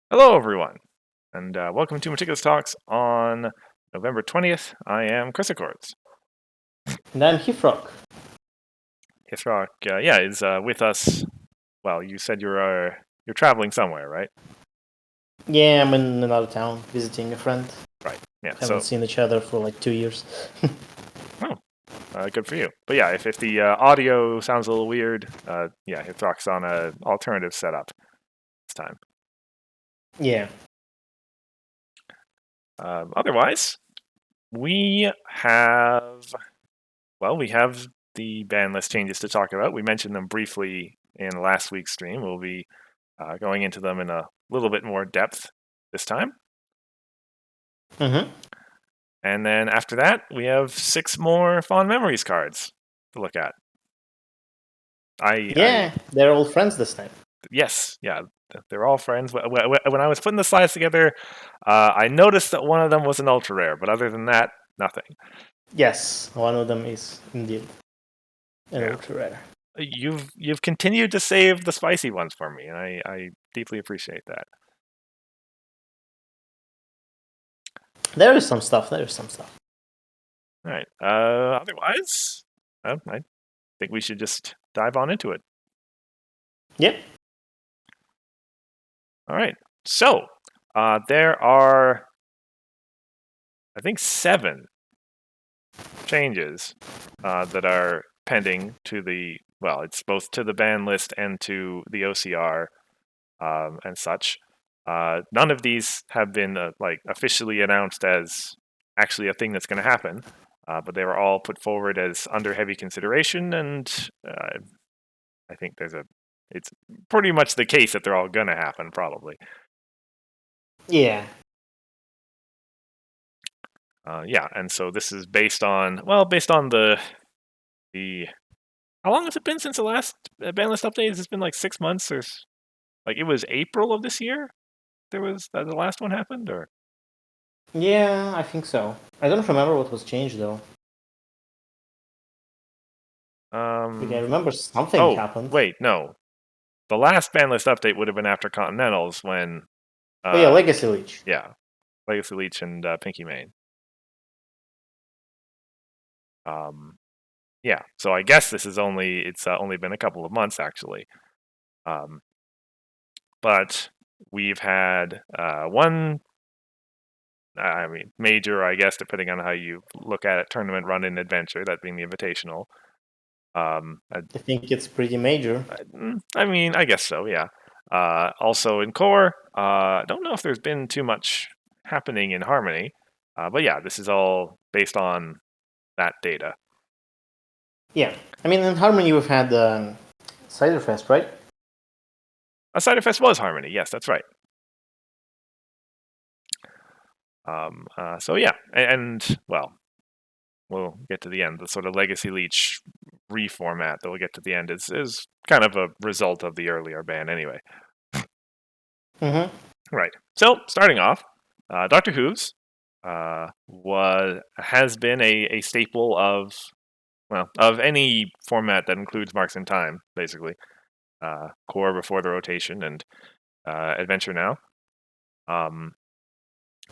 Hello, everyone, and welcome to Meticulous Talks on November 20th. I am Chris Accords. And I'm Hithroc. Hithroc, is with us. Well, you said you're traveling somewhere, right? Yeah, I'm in another town visiting a friend. Right. Yeah. Haven't seen each other for like 2 years. Good for you. But yeah, if the audio sounds a little weird, Hithroc's on an alternative setup this time. Yeah. Otherwise, we have the ban list changes to talk about. We mentioned them briefly in last week's stream. We'll be going into them in a little bit more depth this time. Mm-hmm. And then after that, we have 6 more Fond Memories cards to look at. They're all friends this time. Yes, yeah, they're all friends. When I was putting the slides together, I noticed that one of them was an ultra rare, but other than that, nothing. Yes, one of them is indeed an ultra rare. You've continued to save the spicy ones for me, and I deeply appreciate that. There is some stuff. All right. Otherwise, I think we should just dive on into it. Yep. All right. So there are, I think, 7 changes that are pending to the, well, it's both to the ban list and to the OCR and such. None of these have been officially announced as actually a thing that's going to happen, but they were all put forward as under heavy consideration, and I think it's pretty much the case that they're all going to happen, probably. Yeah. And so this is based on the how long has it been since the last Banlist update? It's been like 6 months, or like it was April of this year. There was the last one happened, or yeah, I think so. I don't remember what was changed though. I remember something happened. Wait, no. The last Banlist update would have been after Continentals when. Legacy Leech. Yeah, Legacy Leech and Pinky Mane. Yeah, so I guess it's only been a couple of months actually. But we've had one, major, I guess, depending on how you look at it, tournament run in adventure, that being the Invitational. I think it's pretty major. I guess so, yeah. Also in core, I don't know if there's been too much happening in Harmony, but yeah, this is all based on that data. Yeah, in Harmony we've had Ciderfest, right? Ciderfest was Harmony, yes, that's right. So yeah, and well, we'll get to the end. The sort of Legacy Leech reformat that we'll get to the end is kind of a result of the earlier ban anyway. Mm-hmm. Right. So starting off, Doctor Who's has been a staple of any format that includes marks in time, basically. Core before the rotation and adventure now.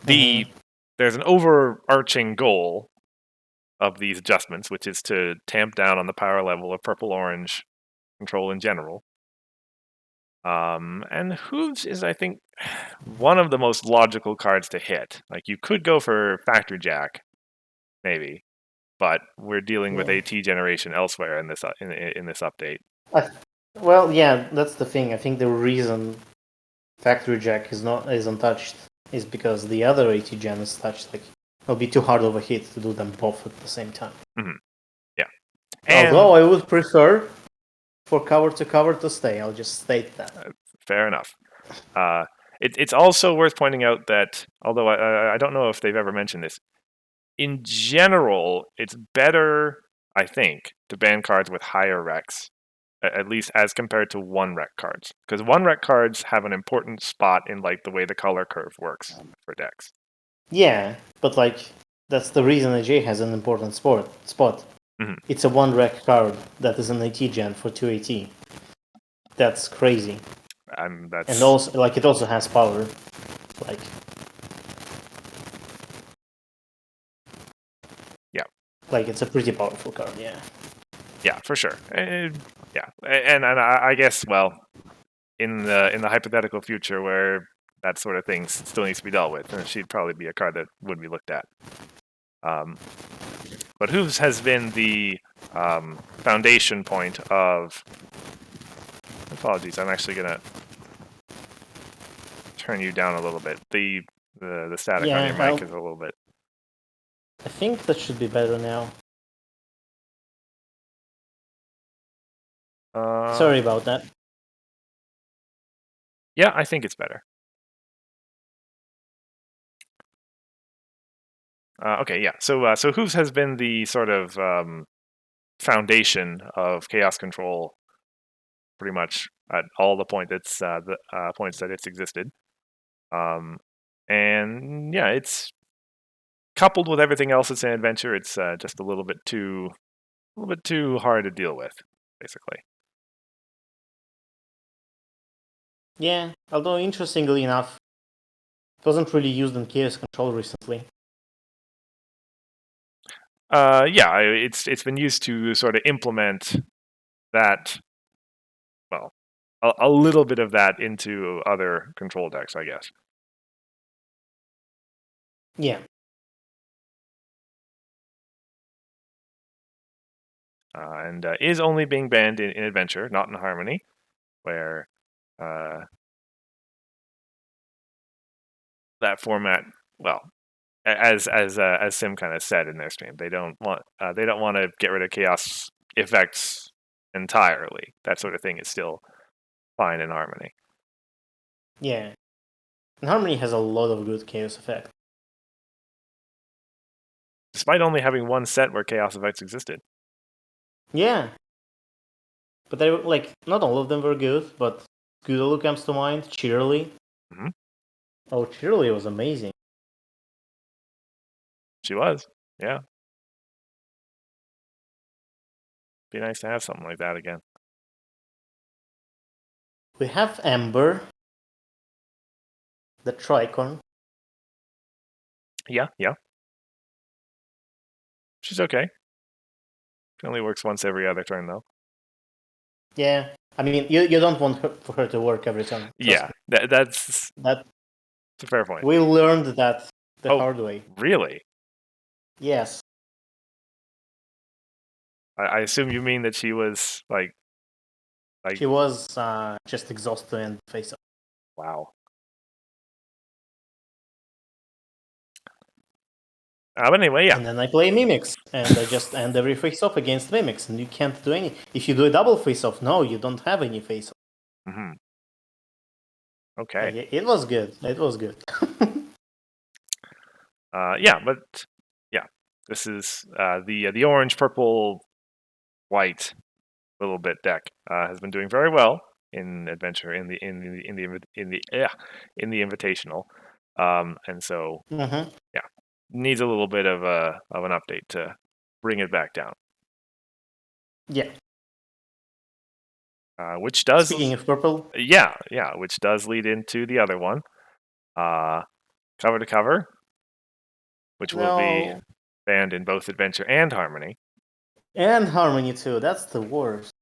There's an overarching goal of these adjustments, which is to tamp down on the power level of purple-orange control in general. And Hooves is, I think, one of the most logical cards to hit. Like, you could go for Factory Jack, maybe, but we're dealing with AT generation elsewhere in this update. Well, yeah, that's the thing. I think the reason Factory Jack is untouched is because the other AT gen is touched. Like, it'll be too hard of a hit to do them both at the same time. Mm-hmm. Yeah. Although I would prefer for cover to stay. I'll just state that. Fair enough. It's also worth pointing out that, although I don't know if they've ever mentioned this, in general, it's better, I think, to ban cards with higher recs, at least as compared to 1-rec cards. Because 1-rec cards have an important spot in like the way the color curve works for decks. Yeah, but like that's the reason AJ has an important spot. Mm-hmm. It's a 1-rec card that is an AT gen for 2 AT. That's crazy. That's And also, like, it also has power. Like, yeah, like it's a pretty powerful card. Yeah. yeah, for sure. Yeah, and I guess, well, in the hypothetical future where that sort of thing still needs to be dealt with, and she'd probably be a card that would be looked at. But Hooves has been the foundation point of. Apologies, I'm actually gonna turn you down a little bit. The static on your mic is a little bit. I think that should be better now. Sorry about that. Yeah, I think it's better. Okay, yeah. So Hooves has been the sort of foundation of chaos control, pretty much at all the points that it's existed. And yeah, it's coupled with everything else that's in Adventure. It's just a little bit too hard to deal with, basically. Yeah, although interestingly enough, it wasn't really used in chaos control recently. Yeah, it's been used to sort of implement that. Well, a little bit of that into other control decks, I guess. Yeah. And is only being banned in Adventure, not in Harmony, where that format, well, as Sim kind of said in their stream, they don't want to get rid of chaos effects entirely. That sort of thing is still fine in Harmony. Yeah. And Harmony has a lot of good chaos effects. Despite only having one set where chaos effects existed. Yeah. But they were, like, not all of them were good, but Goodaloo comes to mind, Cheerly. Mm-hmm. Oh, Cheerly was amazing. She was, yeah. Be nice to have something like that again. We have Ember, the Tricorn. Yeah. She's okay. She only works once every other turn, though. Yeah. I mean, you don't want for her to work every turn. Yeah, that's a fair point. We learned that the hard way. Really? Yes. I assume you mean that she was like She was just exhausted and face up. Wow. But anyway, yeah. And then I play Mimics, and I just end every face-off against Mimics, and you can't do any. If you do a double face-off, no, you don't have any face-off. Mm-hmm. Okay. Like, it was good. It was good. Yeah, but yeah, this is the orange, purple, white little bit deck has been doing very well in Adventure in the Invitational, and so Mm-hmm. yeah, needs a little bit of an update to bring it back down. Yeah. Which does, Speaking of purple, yeah, which does lead into the other one, cover to cover, which will be banned in both Adventure and Harmony. And Harmony too. That's the worst.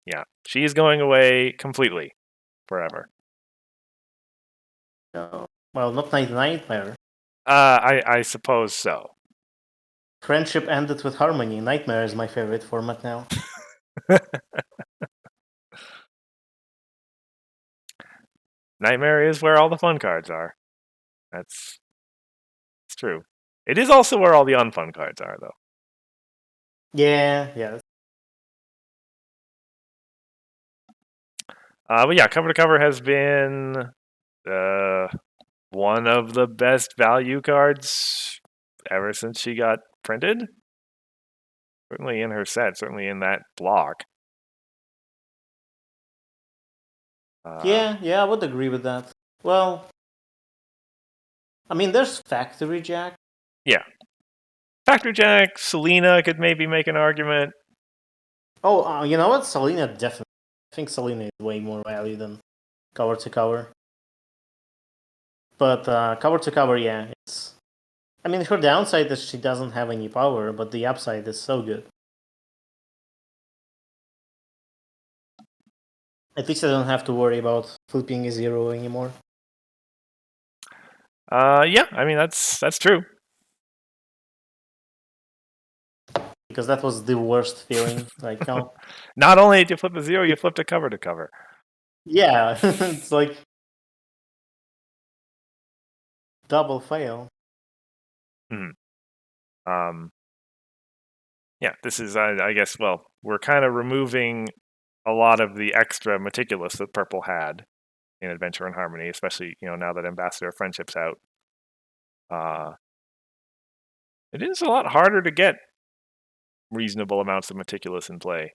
Yeah, she is going away completely, forever. No. Well, not Nightmare. I suppose so. Friendship ended with Harmony. Nightmare is my favorite format now. Nightmare is where all the fun cards are. It's true. It is also where all the unfun cards are, though. Yeah. But yeah, cover to cover has been one of the best value cards ever since she got printed. Certainly in her set, certainly in that block. Yeah, I would agree with that. Well, I mean, there's Factory Jack. Yeah. Factory Jack, Selena could maybe make an argument. Oh, you know what? Selena definitely think Selena is way more value than cover to cover. But cover to cover, yeah, it's. I mean, her downside is she doesn't have any power, but the upside is so good. At least I don't have to worry about flipping a 0 anymore. Yeah, I mean that's true. Because that was the worst feeling. Like, oh, Not only did you flip a 0, you flipped a cover to cover. yeah, it's like double fail. Yeah, this is I guess. Well, we're kind of removing a lot of the extra Meticulous that purple had in Adventure and Harmony, especially now that Ambassador of Friendship's out. It is a lot harder to get reasonable amounts of Meticulous in play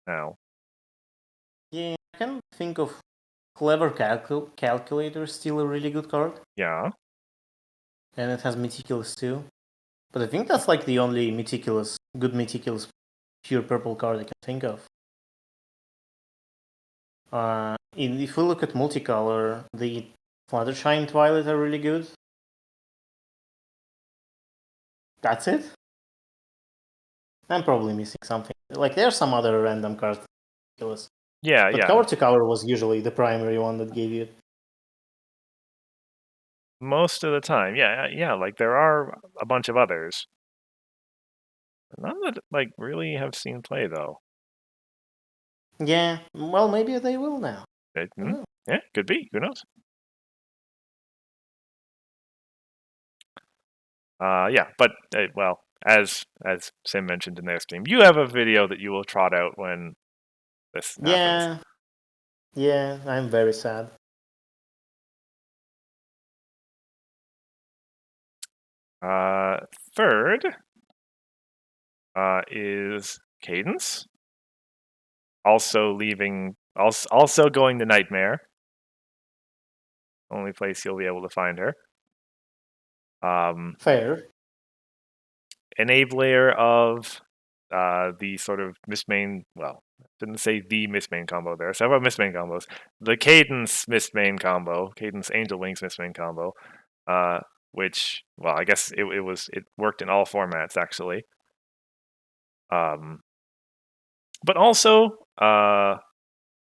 now. Yeah, I can think of Clever Calculator, still a really good card. Yeah. And it has Meticulous too. But I think that's like the only good Meticulous pure purple card I can think of. If we look at multicolor, the Fluttershy and Twilight are really good. That's it? I'm probably missing something. Like, there's some other random cards. Yeah, But yeah. cover to cover was usually the primary one that gave you it. Most of the time, yeah. Like there are a bunch of others. None that like really have seen play though. Yeah, well, maybe they will now. Yeah, could be. Who knows? Yeah, but well, as Sim mentioned in their stream, you have a video that you will trot out when this happens. Yeah, I'm very sad. Third is Cadence. Also going to Nightmare. Only place you'll be able to find her. Fair. Enabler of the sort of Mistmain. Well, didn't say the Mistmain combo. There are several Mistmain combos. The Cadence Mistmain combo, Cadence Angel Wings Mistmain combo, which, well, I guess it worked in all formats actually. But also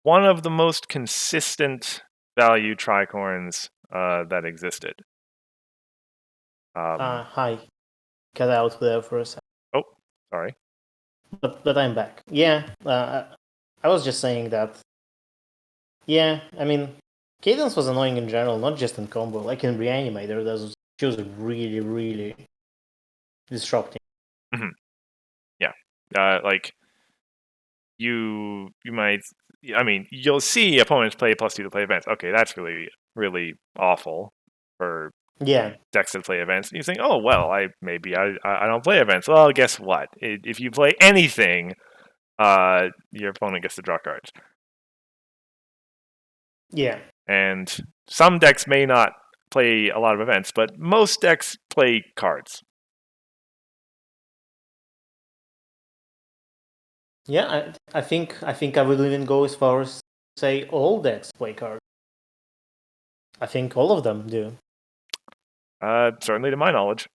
one of the most consistent value tricorns that existed. Hi. Cut out there for a second. Oh, sorry. But I'm back. Yeah, I was just saying that. Yeah, I mean, Cadence was annoying in general, not just in combo. Like in Reanimator, she was really, really disrupting. Mm-hmm. Yeah, like you might. I mean, you'll see opponents play +2 to play events. Okay, that's really, really awful for decks that play events. You think, oh well, I don't play events. Well, guess what? If you play anything, your opponent gets to draw cards. Yeah. And some decks may not play a lot of events, but most decks play cards. Yeah, I think I would even go as far as say all decks play cards. I think all of them do. Certainly to my knowledge.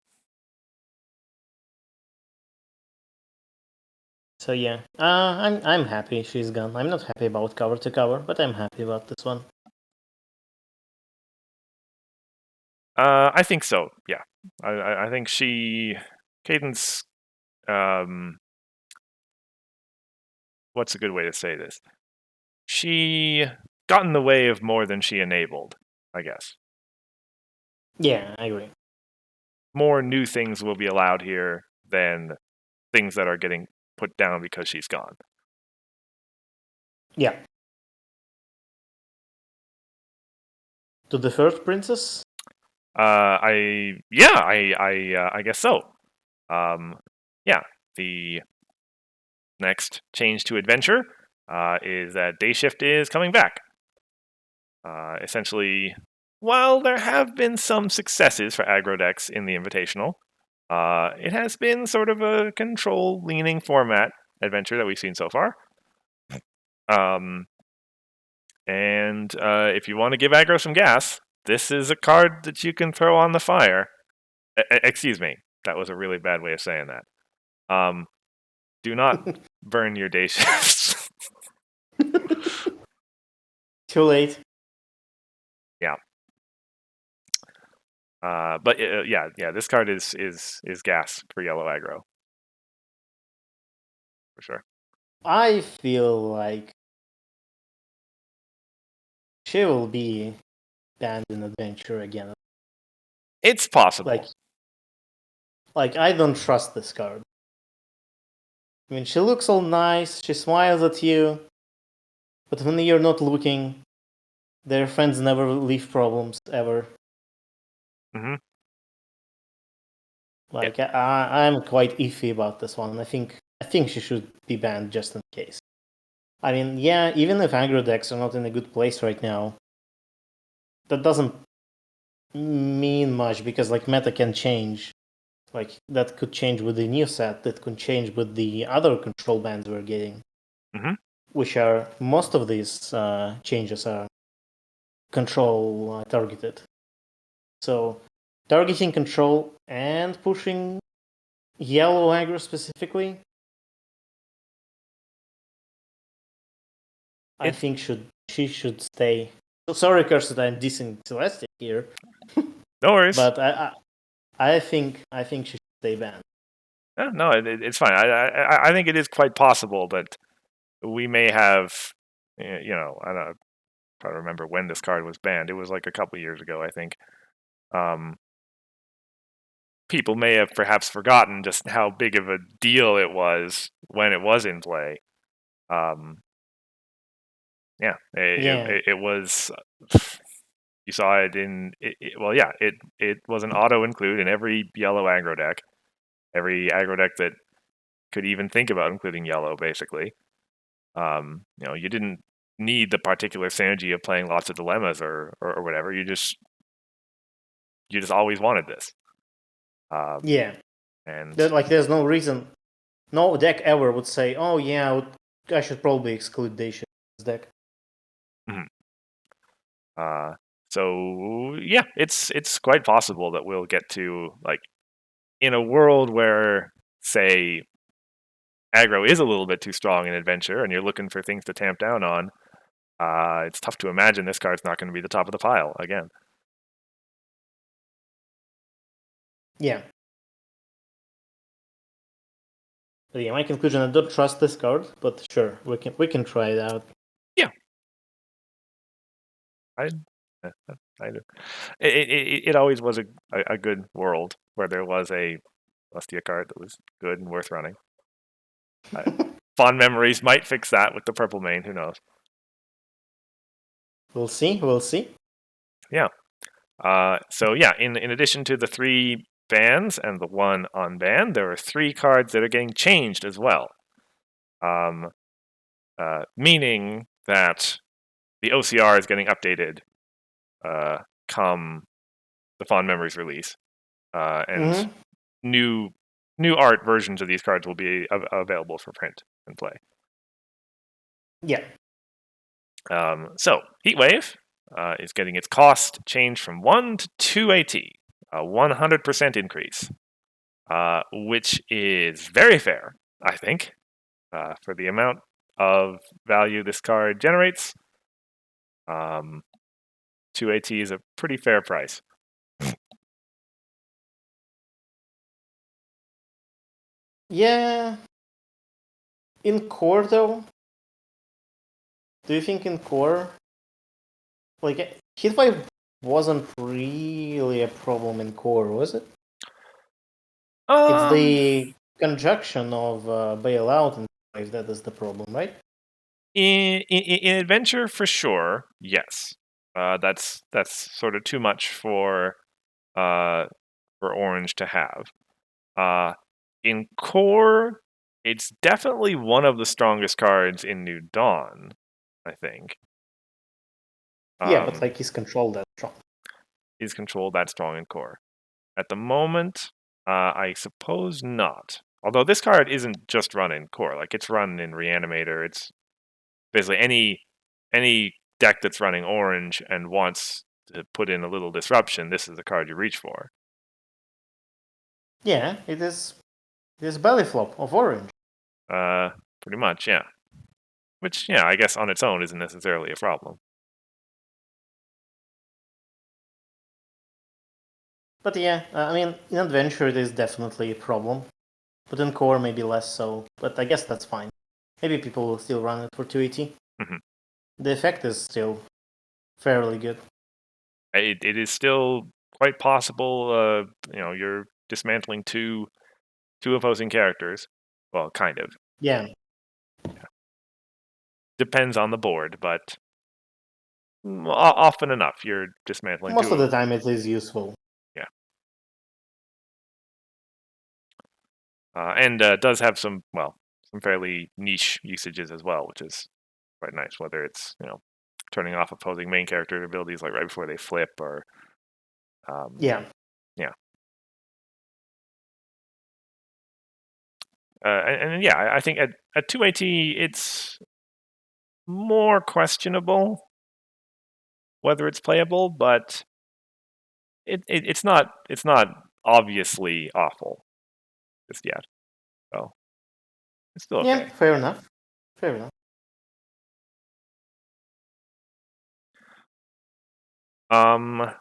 So yeah, I'm happy she's gone. I'm not happy about cover to cover, but I'm happy about this one. I think so. Yeah, I think Cadence. What's a good way to say this? She got in the way of more than she enabled, I guess. Yeah, I agree. More new things will be allowed here than things that are getting put down because she's gone. Yeah. To the first princess? I guess so. Yeah, the next change to Adventure is that Day Shift is coming back. Essentially, while there have been some successes for aggro decks in the Invitational, it has been sort of a control-leaning format Adventure that we've seen so far. And if you want to give aggro some gas, this is a card that you can throw on the fire. Excuse me, that was a really bad way of saying that. Do not burn your day shifts. Too late. Yeah. But yeah, this card is gas for yellow aggro. For sure. I feel like she will be banned in Adventure again. It's possible. Like I don't trust this card. I mean, she looks all nice, she smiles at you, but when you're not looking, their friends never leave problems, ever. Mm-hmm. Like, yeah. I'm quite iffy about this one. I think she should be banned just in case. I mean, yeah, even if aggro decks are not in a good place right now, that doesn't mean much because like meta can change. Like that could change with the new set. That could change with the other control bans we're getting, Mm-hmm. which are most of these changes are control targeted. So targeting control and pushing yellow aggro specifically, I think she should stay. So sorry, Curse, that I'm dissing Celestia here. No worries. But I think she should stay banned. No, it's fine. I think it is quite possible that we may have, I don't try to remember when this card was banned. It was like a couple years ago, I think. People may have perhaps forgotten just how big of a deal it was when it was in play. It was. You saw it in. It was an auto include in every yellow aggro deck. Every aggro deck that could even think about including yellow, basically. You didn't need the particular synergy of playing lots of dilemmas or whatever. You just always wanted this. And there's no reason, no deck ever would say, "Oh yeah, I should probably exclude Dacia this deck." Mm-hmm. So yeah, it's quite possible that we'll get to like in a world where, say, aggro is a little bit too strong in adventure, and you're looking for things to tamp down on. It's tough to imagine this card's not going to be the top of the pile again. Yeah. But yeah, my conclusion: I don't trust this card, but sure, we can try it out. Yeah, I do. It always was a good world where there was a Celestia card that was good and worth running. Fond memories might fix that with the purple main. Who knows? We'll see. Yeah. So yeah, in addition to the 3 bans and the 1 unbanned, there are 3 cards that are getting changed as well. Meaning that the OCR is getting updated come the Fond Memories release, and new art versions of these cards will be available for print and play. Yeah. So Heatwave is getting its cost changed from 1 to 2 AT, a 100% increase, which is very fair, I think, for the amount of value this card generates. 2 AT is a pretty fair price. Yeah. In core, though, do you think in core, like Heatwave wasn't really a problem in core, was it? It's the conjunction of bailout and Heatwave that is the problem, right? In adventure, for sure, yes. That's sort of too much for orange to have. In core, it's definitely one of the strongest cards in New Dawn, I think. Yeah, but like, is control that strong? Is control that strong in core? At the moment, I suppose not. Although this card isn't just run in core, like it's run in Reanimator. It's basically any deck that's running orange and wants to put in a little disruption, this is the card you reach for. Yeah, it is. It is belly flop of orange. Pretty much, yeah. Which, yeah, I guess on its own isn't necessarily a problem. But yeah, I mean, in Adventure it is definitely a problem. But in Core maybe less so. But I guess that's fine. Maybe people will still run it for 280. Mm-hmm. The effect is still fairly good. It is still quite possible. You're dismantling two opposing characters. Well, kind of. Yeah. Depends on the board, but often enough you're dismantling Most two of the time it is useful. Yeah. And does have some fairly niche usages as well, which is quite nice. Whether it's turning off opposing main character abilities like right before they flip, or Yeah. And I think at 280 it's more questionable whether it's playable, but it's not obviously awful just yet. So it's still okay. Yeah, fair enough. Fair enough.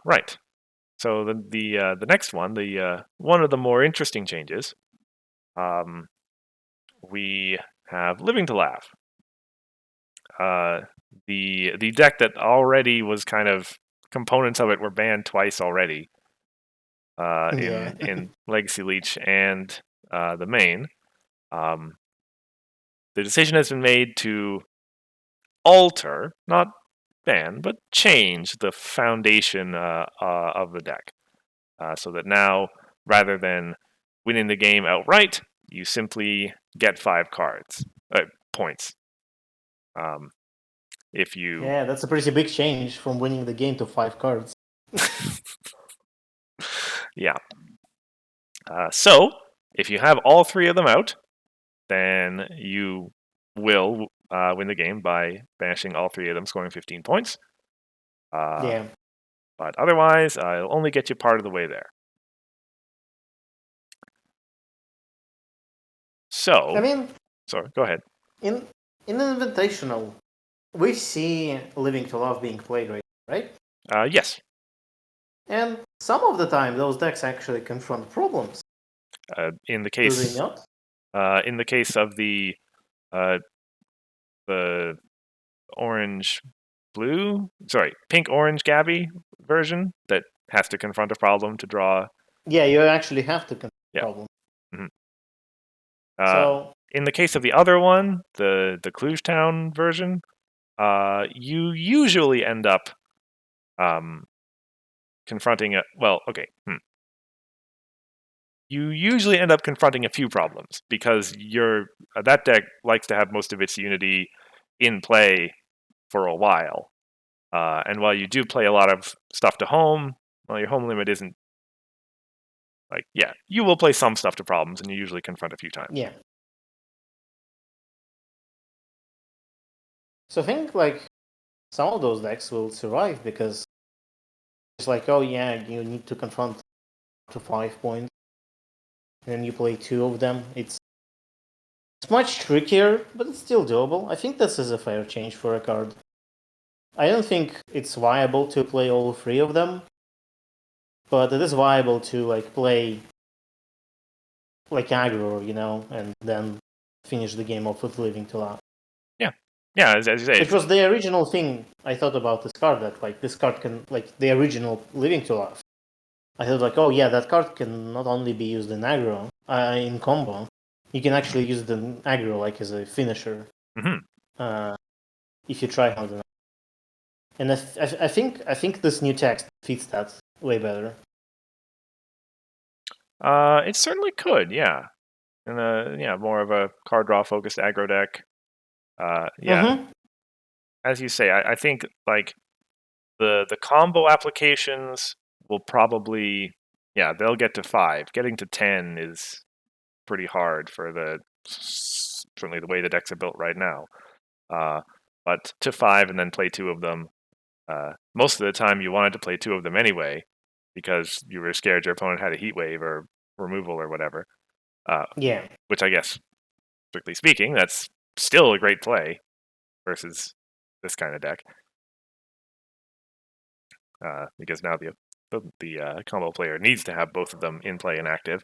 Right. So the next one, the one of the more interesting changes, we have Living to Laugh. The deck that already was kind of components of it were banned twice already. In Legacy Leech and the main. The decision has been made to alter, not ban, but change the foundation of the deck. So that now, rather than winning the game outright, you simply get 5 points. If you... Yeah, that's a pretty big change from winning the game to 5 cards. Yeah. So, if you have all 3 of them out, then you will win the game by banishing all 3 of them, scoring 15 points. Yeah. But otherwise, it'll only get you part of the way there. So, I mean, sorry, go ahead. in Invitational, we see Living to Love being played right? Yes. And some of the time, those decks actually confront problems. In the Do they case, not? in the case of the pink-orange Gabby version that has to confront a problem to draw. Yeah, you actually have to confront a problem. Mm-hmm. So in the case of the other one, the Cluj Town version, you usually end up confronting a You usually end up confronting a few problems because that deck likes to have most of its unity in play for a while. And while you do play a lot of stuff to home, your home limit isn't you will play some stuff to problems, and you usually confront a few times. Yeah. So I think some of those decks will survive because it's oh yeah, you need to confront to 5 points, and then you play 2 of them. It's much trickier, but it's still doable. I think this is a fair change for a card. I don't think it's viable to play all 3 of them, but it is viable to play aggro, and then finish the game off with Living to Laugh. Yeah, as you say. Which was the original thing I thought about this card, that this card can, the original Living to Laugh. I thought oh yeah, that card can not only be used in aggro, in combo, you can actually use it in aggro as a finisher. Mm-hmm. If you try hard enough. And I think this new text fits that way better. It certainly could, yeah. And more of a card draw focused aggro deck. Mm-hmm. As you say, I think the combo applications will probably they'll get to 5. Getting to 10 is pretty hard for certainly the way the decks are built right now. but to 5 and then play 2 of them. Most of the time, you wanted to play 2 of them anyway, because you were scared your opponent had a heat wave or removal or whatever. Yeah. Which I guess, strictly speaking, that's still a great play versus this kind of deck. Because now the combo player needs to have both of them in play and active.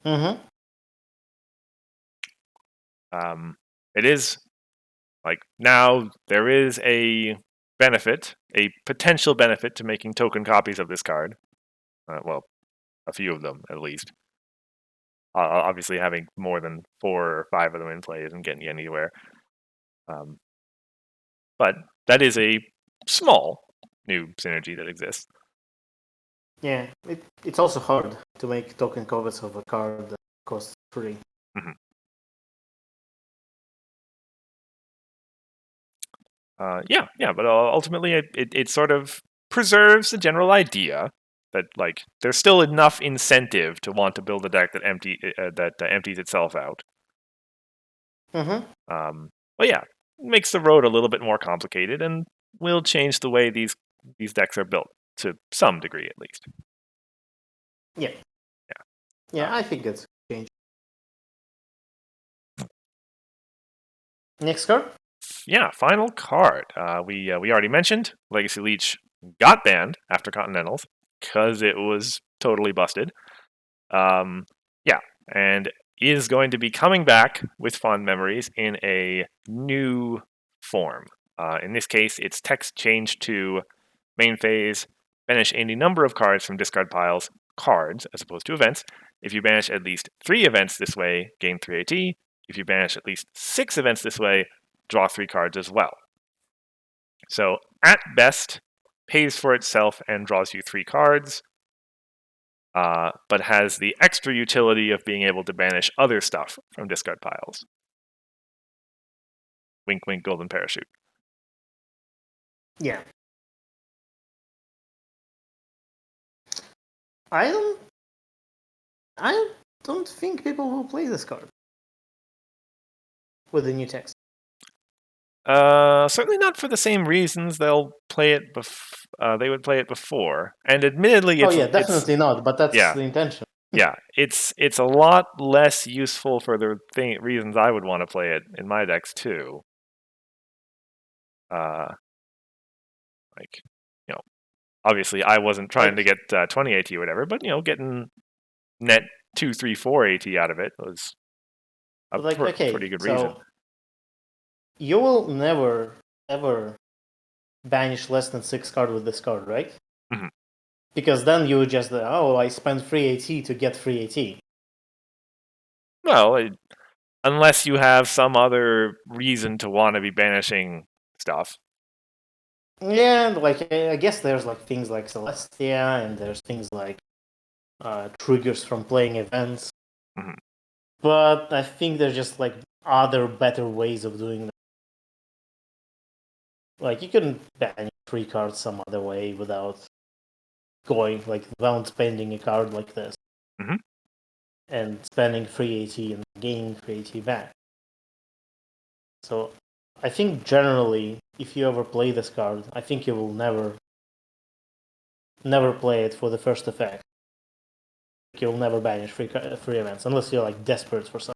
Mm-hmm. It is like now there is a benefit, a potential benefit to making token copies of this card. Well, a few of them at least. Obviously, having more than 4 or 5 of them in play isn't getting you anywhere. But that is a small new synergy that exists. Yeah, it's also hard to make token copies of a card that costs 3. Mm-hmm. But ultimately it sort of preserves the general idea that like there's still enough incentive to want to build a deck that empties itself out. Mm-hmm. But yeah, makes the road a little bit more complicated and will change the way these decks are built to some degree at least. Yeah. Yeah, I think that's a change. Next card? Yeah, final card. We already mentioned Legacy Leech got banned after Continentals because it was totally busted. And is going to be coming back with fond memories in a new form. In this case, it's text changed to main phase, banish any number of cards from discard piles, cards as opposed to events. If you banish at least 3 events this way, gain 3 AT. If you banish at least 6 events this way, draw 3 cards as well. So at best, pays for itself and draws you 3 cards. But has the extra utility of being able to banish other stuff from discard piles. Wink, wink, golden parachute. Yeah. I don't think people will play this card with the new text. Certainly not for the same reasons they'll play it. They would play it before, and admittedly, Definitely not. But that's yeah, the intention. Yeah, it's a lot less useful for the reasons I would want to play it in my decks too. Like, obviously I wasn't trying to get 20 AT or whatever, but getting net 2, 3, 4 AT out of it was a pretty good reason. You will never ever banish less than 6 cards with this card, right? Mm-hmm. Because then you would just I spent free AT to get free AT. Well, unless you have some other reason to want to be banishing stuff. Yeah, I guess there's things like Celestia, and there's things like triggers from playing events. Mm-hmm. But I think there's just other better ways of doing that. You can ban 3 cards some other way without spending a card like this. Mm-hmm. And spending free AT and gaining free AT back. So I think generally, if you ever play this card, I think you will never play it for the first effect. You'll never banish free events unless you're desperate for something.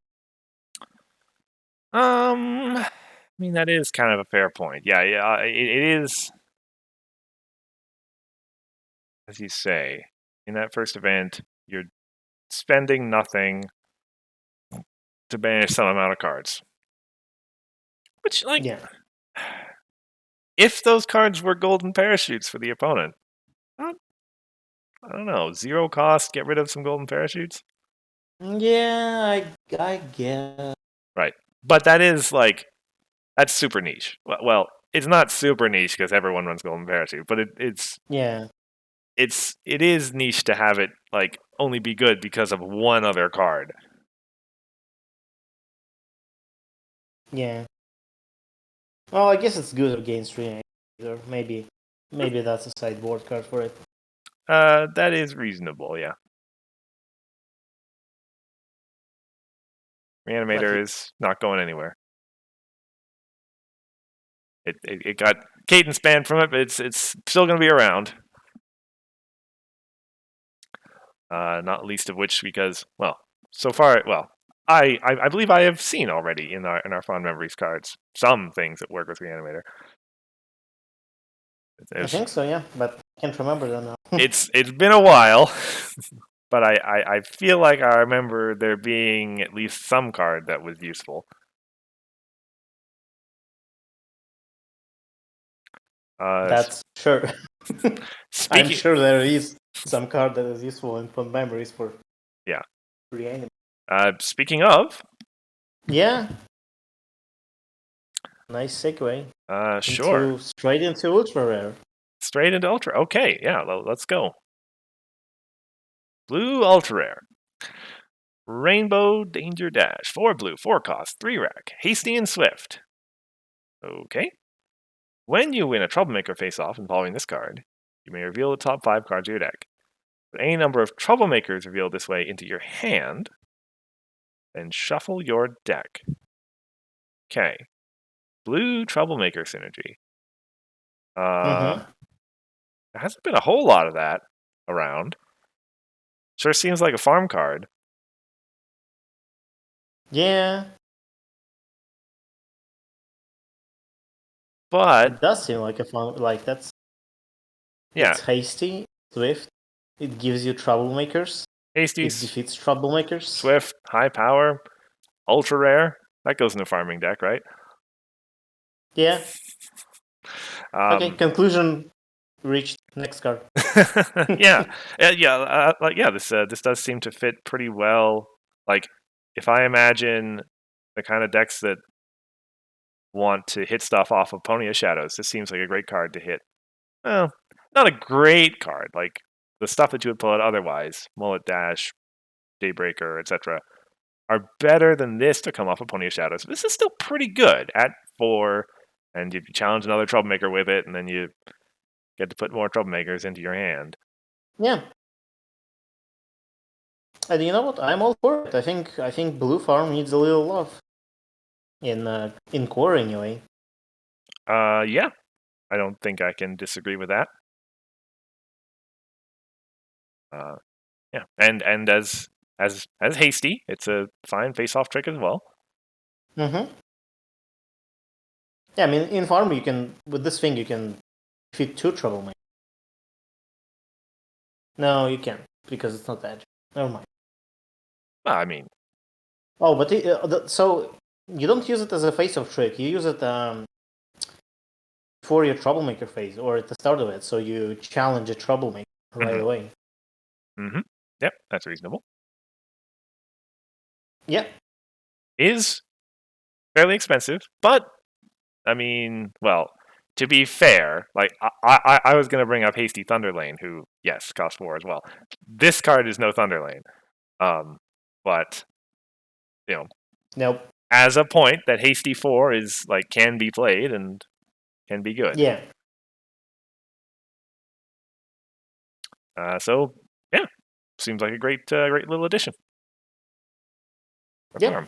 I mean, that is kind of a fair point. Yeah, it is, as you say, in that first event, you're spending nothing to banish some amount of cards. Which, if those cards were golden parachutes for the opponent, I don't know, 0 cost, get rid of some golden parachutes? Yeah, I guess. Right. But that is, that's super niche. Well, it's not super niche because everyone runs golden parachute, but it's... Yeah. It is niche to have it, only be good because of one other card. Yeah. Well, I guess it's good against Rene. Maybe that's a sideboard card for it. That is reasonable, yeah. Reanimator is not going anywhere. It got Cadence banned from it, but it's still going to be around. Not least of which because, well, so far, well, I believe I have seen already in our Fond Memories cards some things that work with Reanimator. I think so, yeah, but I can't remember them now. It's been a while, but I feel like I remember there being at least some card that was useful. That's sure. I'm sure there is some card that is useful in Fond Memories for Reanimate. Speaking of, yeah, nice segue. sure. Straight into ultra rare. Straight into ultra. Okay, yeah, let's go. Blue ultra rare. Rainbow Danger Dash. 4 blue, 4 cost, 3 rack. Hasty and Swift. Okay. When you win a Troublemaker face-off involving this card, you may reveal the top 5 cards of your deck. Put any number of Troublemakers revealed this way into your hand, then shuffle your deck. Okay. Blue Troublemaker Synergy. There hasn't been a whole lot of that around. Sure seems like a farm card. Yeah. But it does seem like a fun, like that's. Yeah. It's hasty, swift. It gives you troublemakers. Hasty, It defeats troublemakers. Swift, high power, ultra rare. That goes in the farming deck, right? Yeah. Okay. Conclusion reached. Next card. Yeah. This does seem to fit pretty well. Like, if I imagine the kind of decks that want to hit stuff off of Pony of Shadows, this seems like a great card to hit. Well, not a great card. Like the stuff that you would pull out otherwise, Mullet Dash, Daybreaker, etc., are better than this to come off of Pony of Shadows. This is still pretty good at 4, and you challenge another Troublemaker with it, and then you get to put more Troublemakers into your hand. Yeah. And you know what? I'm all for it. I think Blue Farm needs a little love. In core anyway. Yeah. I don't think I can disagree with that. Yeah. And as hasty, it's a fine face-off trick as well. Yeah, I mean, in farm you can with this thing you can defeat 2 troublemakers. No, you can't because it's not edge. Never mind. Well, I mean. Oh, but so you don't use it as a face-off trick. You use it for your troublemaker phase or at the start of it. So you challenge a troublemaker right away. Yep, that's reasonable. Yeah. Is fairly expensive, but I mean, well, to be fair, like I was going to bring up Hasty Thunderlane, who yes costs 4 as well. This card is no Thunderlane, but you know, Nope. As a point that Hasty 4 is like can be played and can be good. Yeah. So yeah, seems like a great little addition. Yeah.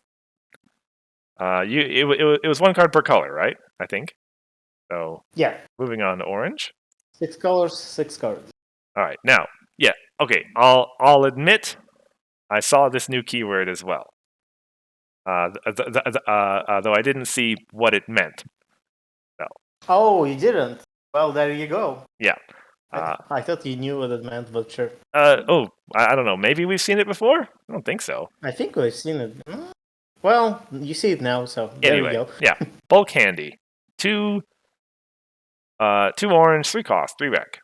It was 1 card per color, right? I think. So yeah. Moving on to orange. 6 colors, 6 cards. All right, now, yeah, okay. I'll admit, I saw this new keyword as well. Though I didn't see what it meant. So. Oh, you didn't? Well, there you go. Yeah. I thought you knew what it meant, but sure. I don't know. Maybe we've seen it before? I don't think so. I think we've seen it. Well, you see it now, so there you go. Yeah. Bulk Handy. 2 orange, 3 cost, 3 rec.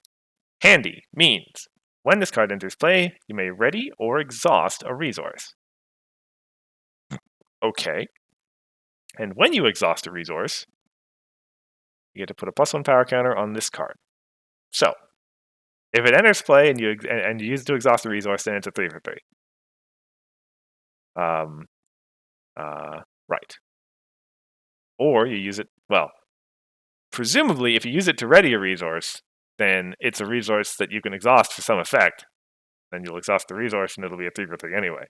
Handy means when this card enters play, you may ready or exhaust a resource. Okay. And when you exhaust a resource, you get to put a +1 power counter on this card. So, if it enters play and you use it to exhaust a resource, then it's a 3 for 3. Right. Or you use it, well, presumably if you use it to ready a resource, then it's a resource that you can exhaust for some effect. Then you'll exhaust the resource and it'll be a 3 for 3 anyway.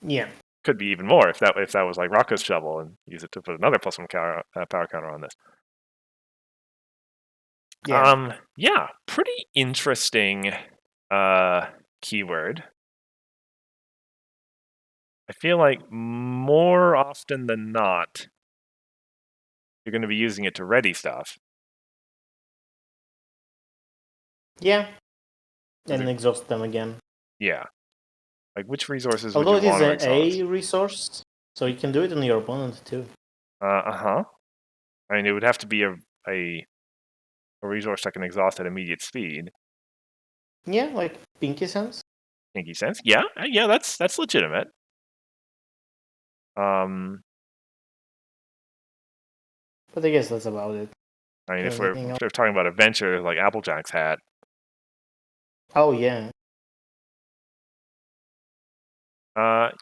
Yeah. could be even more if that was like Rocco's shovel and use it to put another +1 power counter on this. Yeah. Yeah, pretty interesting keyword. I feel like more often than not, you're going to be using it to ready stuff. Yeah. And exhaust them again. Yeah. Like, which resources Although would it you is want to exhaust? a resource, so you can do it on your opponent too. I mean, it would have to be a resource that can exhaust at immediate speed. Yeah, like Pinky Sense. Pinky sense. Yeah, that's legitimate. But I guess that's about it. I mean, if Anything else? we're talking about adventure, like Applejack's hat. Oh yeah.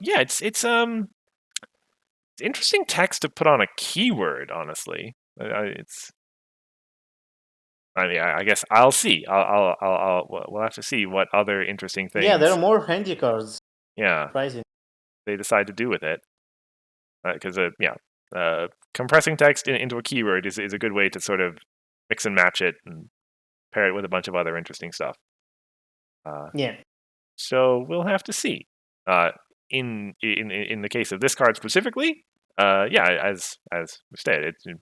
Yeah, it's interesting text to put on a keyword. Honestly, it's. I mean, I guess I'll see. We'll have to see what other interesting things. Yeah, there are more handy cards. Yeah, Surprising. they decide to do with it. Because compressing text into a keyword is a good way to sort of mix and match it and pair it with a bunch of other interesting stuff. Yeah. So we'll have to see. In the case of this card specifically, as we said, it's pretty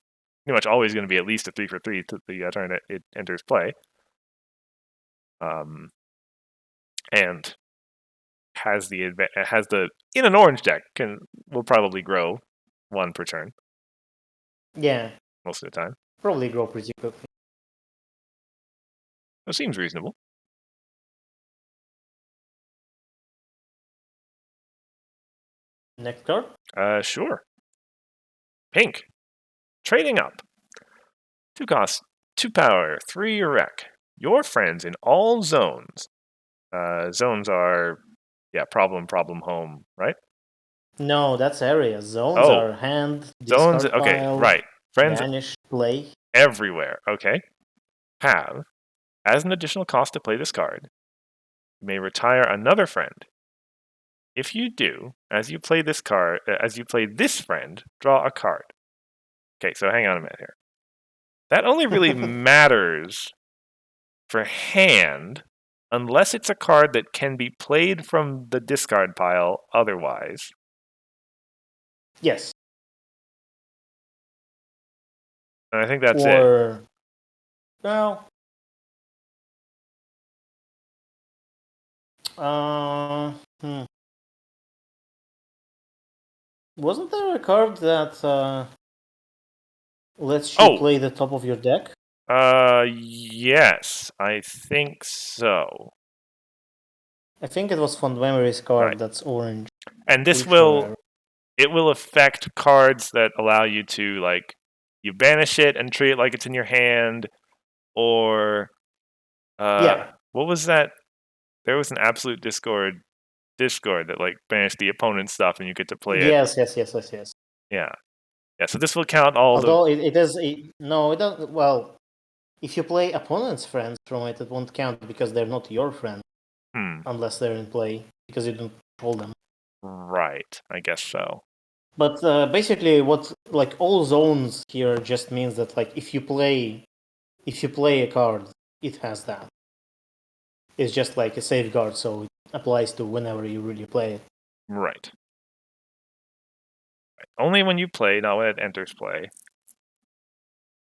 much always going to be at least a 3 for 3 to the turn it enters play. And has the in an orange deck will probably grow 1 per turn. Yeah. Most of the time. Probably grow pretty quickly. That seems reasonable. Next card? Sure. Pink. Trading up. 2 cost, 2 power, 3 wreck. Your friends in all zones. Zones are, problem, home, right? No, that's area. Zones are hand, zones. discard Okay, pile, right. Friends banish, play. everywhere. Okay. Have, as an additional cost to play this card, you may retire another friend. If you do, as you play this friend, draw a card. Okay, so hang on a minute here. That only really matters for hand unless it's a card that can be played from the discard pile otherwise. Yes. And I think that's it. No. Wasn't there a card that lets you play the top of your deck? Yes, I think so. I think it was Fond Memories card that's orange. And this will affect cards that allow you to, like, you banish it and treat it like it's in your hand, or what was that? There was an absolute discord that like banished the opponent's stuff and you get to play it. Yes. Yeah. So this will count all. Although it doesn't. Well, if you play opponent's friends from it, it won't count because they're not your friends unless they're in play because you don't control them. Right. I guess so. But basically, what like all zones here just means that like if you play a card, it has that. It's just like a safeguard, so it applies to whenever you really play it. Right. Only when you play, not when it enters play.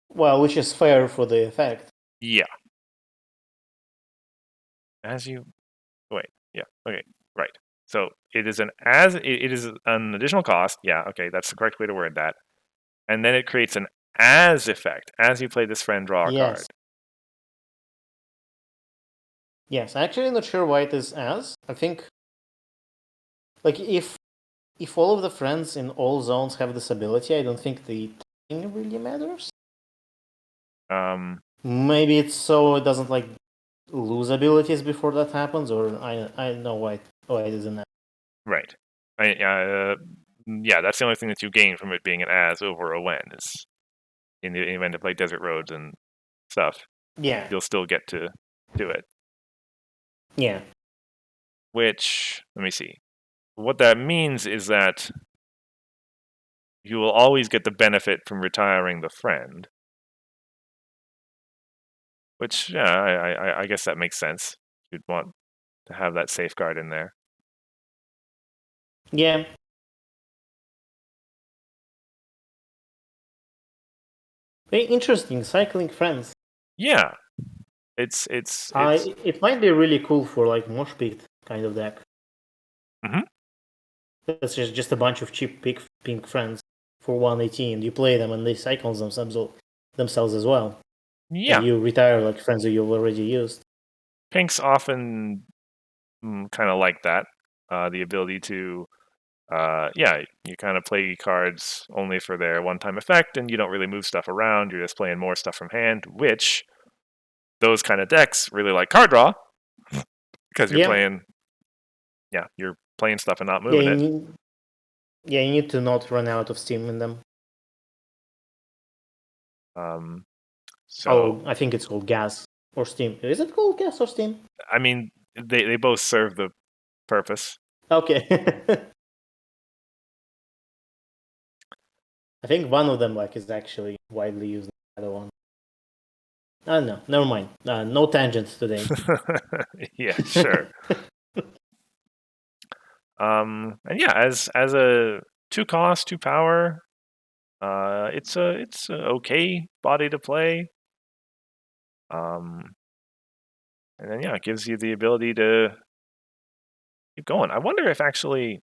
Well, which is fair for the effect. Yeah. As you wait. Yeah. Okay. Right. So it is an additional cost. Yeah. Okay. That's the correct way to word that. And then it creates an as effect. As you play this friend, draw a card. Yes, actually not sure why it is as. I think like if all of the friends in all zones have this ability, I don't think the thing really matters. Maybe it's so it doesn't like lose abilities before that happens, or I don't know why it isn't that. Right. Yeah, that's the only thing that you gain from it being an as over a when is in the event of like Desert Roads and stuff. Yeah. You'll still get to do it. Yeah. Which, let me see. what that means is that you will always get the benefit from retiring the friend. Which, yeah, I guess that makes sense. You'd want to have that safeguard in there. Yeah. Very interesting. Cycling friends. Yeah, it's It might be really cool for like mosh pit kind of deck. Mhm. It's just a bunch of cheap pink friends for 118. You play them and they cycle themselves as well. Yeah, And you retire like friends that you've already used. pinks often kind of like that. The ability to, yeah, you kind of play cards only for their one-time effect, and you don't really move stuff around. You're just playing more stuff from hand, which those kind of decks really like card draw because Yeah. you're playing stuff and not Yeah, moving it. you need to not run out of steam in them. So I think it's called gas or steam. Is it called gas or steam? I mean, they both serve the purpose. Okay. I think one of them like is actually widely used. The other one. No, never mind. No tangents today. Yeah, sure. And yeah, as a 2 cost, 2 power, it's a okay body to play. And then yeah, it gives you the ability to keep going. I wonder if actually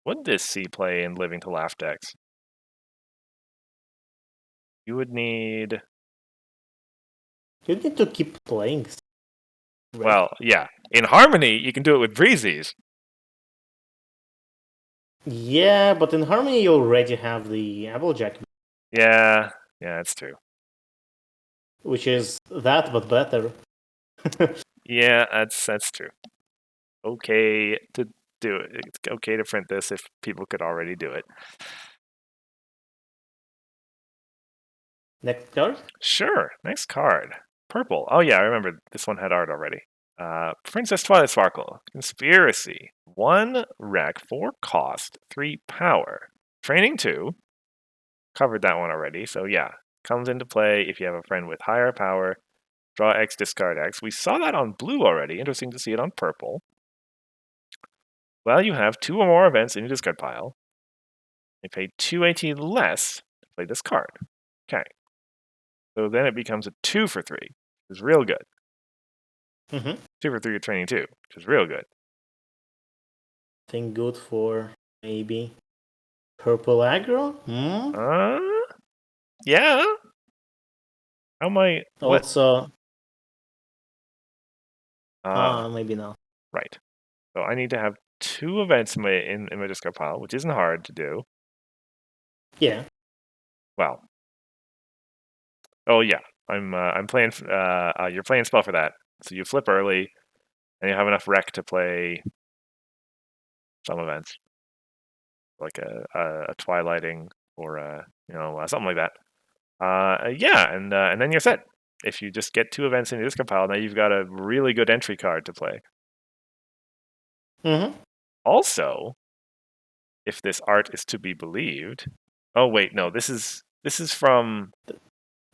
would this see play in Living to Laugh decks? You would need, You need to keep playing. Right? well, yeah. In Harmony, you can do it with Breezies. Yeah, but in Harmony you already have the Applejack, Yeah, that's true. which is that but better. Yeah, that's true. Okay to do it. It's okay to print this if people could already do it. Next card? Sure. Next card. Purple. Oh yeah, I remember this one had art already. Princess Twilight Sparkle. Conspiracy. 1 rec, 4 cost, 3 power. Training 2. Covered that one already. So yeah, comes into play if you have a friend with higher power. Draw X, discard X. We saw that on blue already. Interesting to see it on purple. Well, you have 2 or more events in your discard pile. You pay 2 AT less to play this card. Okay. So then it becomes a 2 for 3, which is real good. 2 for 3 of training 2, which is real good. I think good for maybe purple aggro? Yeah. How might what? Also, Uh, maybe not. right. So I need to have 2 events in my discard pile, which isn't hard to do. Yeah. Well. Oh yeah. I'm playing. You're playing spell for that, so you flip early, and you have enough rec to play some events, like a twilighting or something like that. Yeah, and then you're set. If you just get 2 events in your discard pile, now you've got a really good entry card to play. Also, if this art is to be believed, oh wait, no, this is from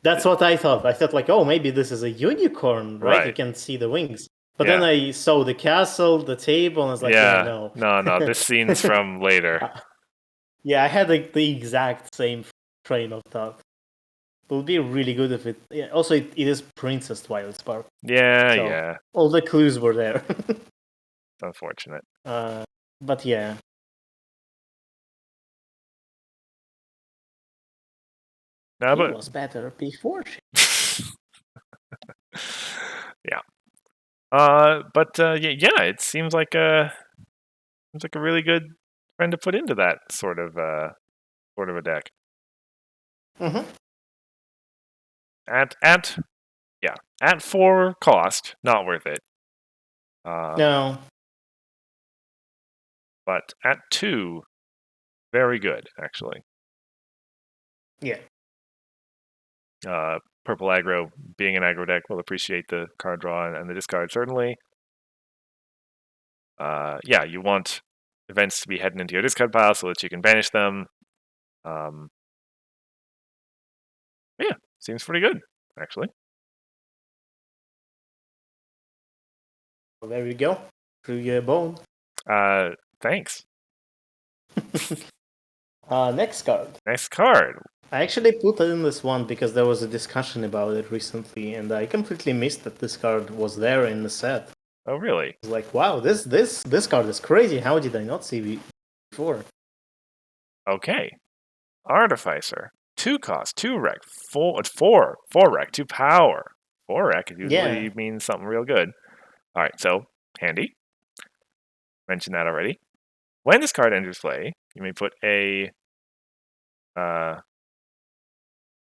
That's what I thought. I thought like, oh, maybe this is a unicorn, right? You right. can see the wings. But then Yeah, I saw the castle, the table, and I was like, yeah, no. no, this scene's from later. Yeah, I had like the exact same train of thought. It would be really good if it. Yeah, also, it is Princess Twilight Spark. Yeah, So yeah. all the clues were there. It's unfortunate. But yeah. No, He but was better before. yeah. Yeah, it seems like a really good friend to put into that sort of a deck. At 4 cost, not worth it. No. But at 2, very good actually. Yeah. Purple aggro, being an aggro deck, will appreciate the card draw and the discard certainly. Yeah, you want events to be heading into your discard pile so that you can banish them. Yeah, seems pretty good, actually. Well, there you go. Through your bone. Thanks. Next card. Next card. I actually put in this one because there was a discussion about it recently, and I completely missed that this card was there in the set. Oh, really? I was like, wow, this card is crazy. How did I not see it before? Okay. Artificer. 2 cost, 2 rec, 4 rec, 2 power. 4 rec usually means something real good. All right, so handy. Mentioned that already. When this card enters play, you may put a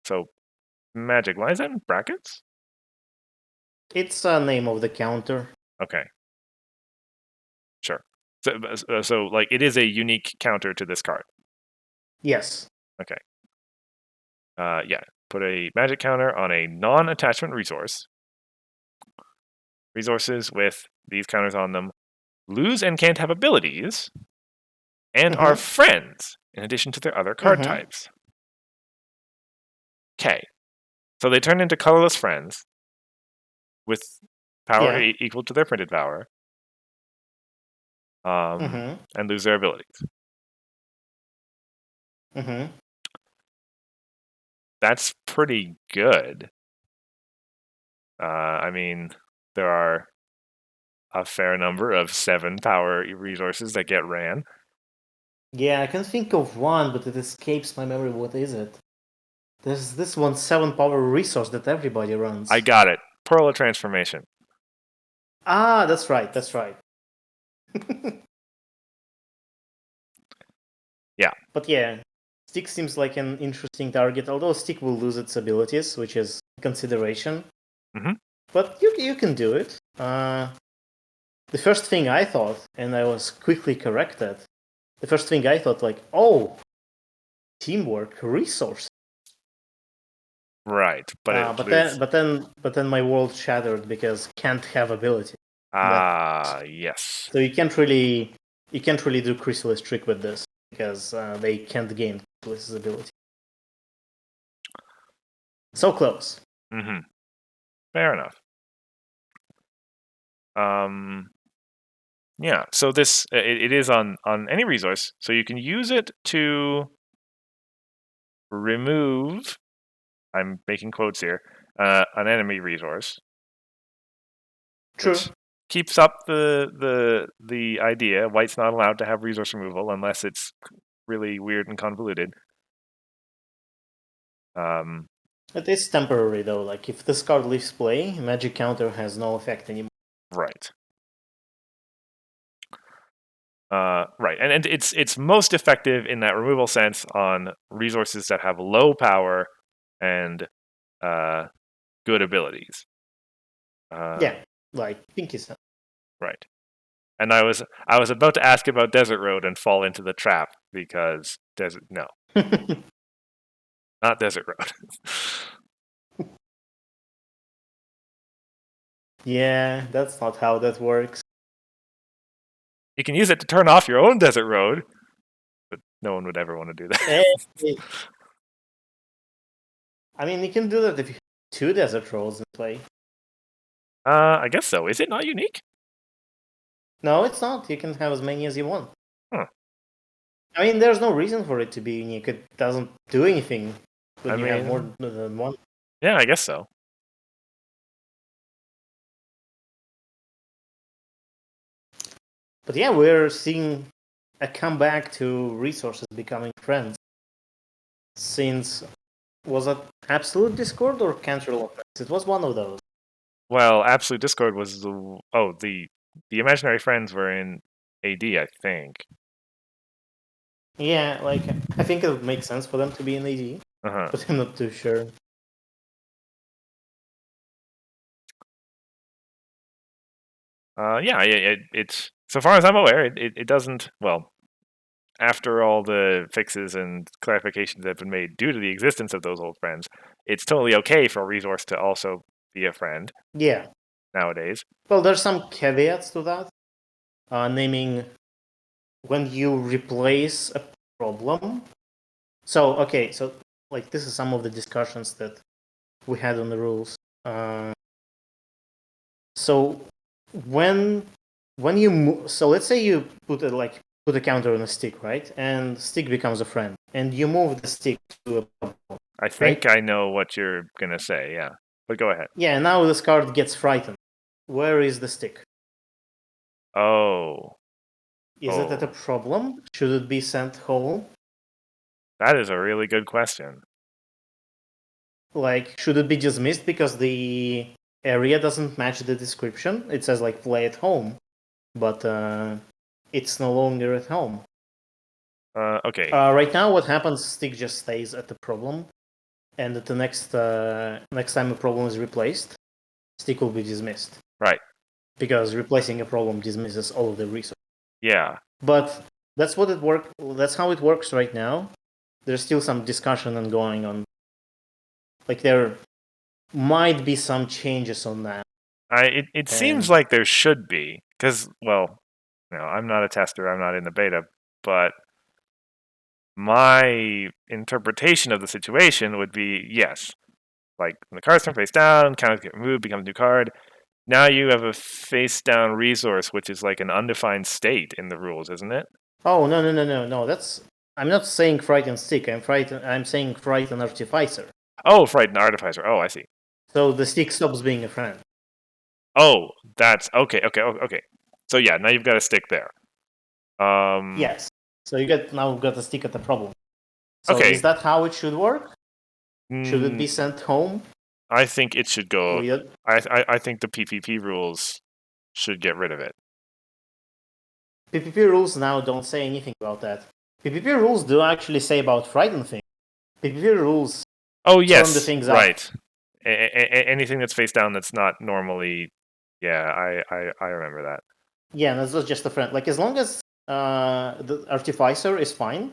so magic. Why is that in brackets? It's a name of the counter. Okay. Sure. So like it is a unique counter to this card. Yes. Okay. Yeah. Put a magic counter on a non-attachment resource. Resources with these counters on them lose and can't have abilities, and are friends in addition to their other card types. Okay. So they turn into colorless friends with power equal to their printed power, and lose their abilities. That's pretty good. I mean, there are a fair number of 7 power resources that get ran. Yeah, I can think of one, but it escapes my memory. What is it? There's this one 7 power resource that everybody runs. I got it. Pearl of Transformation. Ah, that's right. That's right. Yeah. But yeah, Stick seems like an interesting target, although Stick will lose its abilities, which is a consideration. But you can do it. The first thing I thought, and I was quickly corrected, the first thing I thought, like, oh, teamwork, resource. Right, but then my world shattered because can't have ability. Yes. So you can't really do Chrysalis trick with this because they can't gain Chrysalis's ability. So close. Fair enough. Yeah. So this it is on any resource, so you can use it to remove. I'm making quotes here. An enemy resource. True. Which keeps up the idea. White's not allowed to have resource removal unless it's really weird and convoluted. It is temporary though. Like if this card leaves play, magic counter has no effect anymore. Right. Right, and it's most effective in that removal sense on resources that have low power and good abilities. Yeah, like Pinky Sun. Right. And I was about to ask about Desert Road and fall into the trap because not Desert Road. Yeah, that's not how that works. You can use it to turn off your own Desert Road, but no one would ever want to do that. I mean, you can do that if you have 2 Desert Roads in play. I guess so. Is it not unique? No, it's not. You can have as many as you want. Huh. I mean, there's no reason for it to be unique. It doesn't do anything when you have more than one. Yeah, I guess so. But yeah, we're seeing a comeback to resources becoming friends. Since, was it Absolute Discord or Cancel Offense? It was one of those. Well, Absolute Discord was the imaginary friends were in AD, I think. Yeah, like I think it would make sense for them to be in AD, but I'm not too sure. Yeah, it's so far as I'm aware, it doesn't. Well, after all the fixes and clarifications that have been made due to the existence of those old friends, it's totally okay for a resource to also be a friend. Yeah. Nowadays. Well, there's some caveats to that. Naming when you replace a problem. So okay, so like this is some of the discussions that we had on the rules. So when you so let's say you put a counter on a stick, right? And stick becomes a friend, and you move the stick to a problem, I think right? I know what you're gonna say. Yeah, but go ahead. Yeah, and now this card gets frightened. Where is the stick? Oh, Is it at a oh, problem? Should it be sent home? that is a really good question. Like, should it be dismissed because the area doesn't match the description? It says like play at home, but it's no longer at home. Okay, Right now, what happens? Stick just stays at the problem, and at the next time a problem is replaced, stick will be dismissed right. because replacing a problem dismisses all of the resources. Yeah, But that's what it work. That's how it works right now. There's still some discussion and going on. Like there might be some changes on that. it seems And like there should be, because, well, I'm not a tester, I'm not in the beta, but my interpretation of the situation would be yes. Like, when the cards turn face down, counters get removed, becomes a new card. Now you have a face down resource, which is like an undefined state in the rules, isn't it? oh no. That's I'm not saying frighten stick. I'm saying frighten artificer. Oh, Frightened Artificer. Oh, I see. So the stick stops being a friend. Oh, that's okay. Okay. So yeah, now you've got a stick there. Yes. So you now got a stick at the problem. So Okay. is that how it should work? Should it Mm, be sent home? I think it should go. We I think the PPP rules should get rid of it. PPP rules now don't say anything about that. PPP rules do actually say about frighten things. PPP rules Oh turn the yes, things up. right. Anything that's face down that's not normally. Yeah, I remember that. Yeah, and that's just a friend. Like as long as the artificer is fine,